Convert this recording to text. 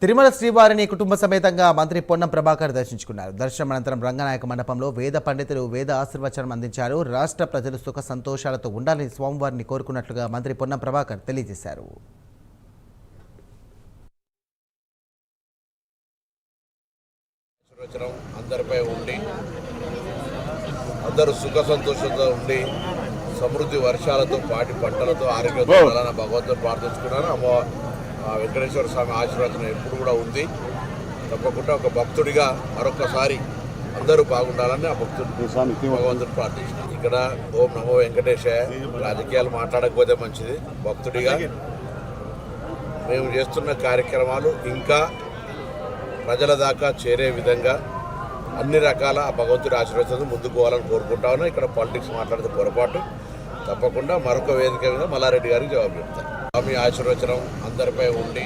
తిరుమల శ్రీవారిని కుటుంబ సమేతంగా మంత్రి పొన్నం ప్రభాకర్ దర్శించుకున్నారు. దర్శనం అనంతరం రంగనాయక మండపంలో వేద పండితులు వేద ఆశీర్వచనం అందించారు. రాష్ట్ర ప్రజలు సుఖ సంతోషాలతో ఉండాలని స్వామివారిని కోరుకున్నట్లుగా మంత్రి పొన్నం ప్రభాకర్ తెలియజేశారు. అందరిపై ఉండి అందరూ సుఖ సంతోషంతో ఉండి సమృద్ధి వర్షాలతో పాటి పంటలతో ఆరోగ్యంతో ఉండాలని భగవంతుని ప్రార్థించుకున్నాను. వెంకటేశ్వర స్వామి ఆశీర్వాదం ఎప్పుడు కూడా ఉంది. తప్పకుండా ఒక భక్తుడిగా మరొకసారి అందరూ బాగుండాలని ఆ భగవంతుని ప్రార్థించాను. ఇక్కడ ఓం నమో వెంకటేశాయ. రాజకీయాలు మాట్లాడకపోతే మంచిది. భక్తుడిగా మేము చేస్తున్న కార్యక్రమాలు ఇంకా ప్రజల దాకా చేరే విధంగా అన్ని రకాల భగవంతుడి ఆశీర్వాదంతో ముందుకు పోవాలని కోరుకుంటా ఉన్నా. ఇక్కడ పాలిటిక్స్ మాట్లాడితే పొరపాటు. తప్పకుండా మరొక వేదిక మీద మల్లారెడ్డి గారికి జవాబు చెప్తాను. స్వామి ఆశీర్వచనం అందరిపై ఉండి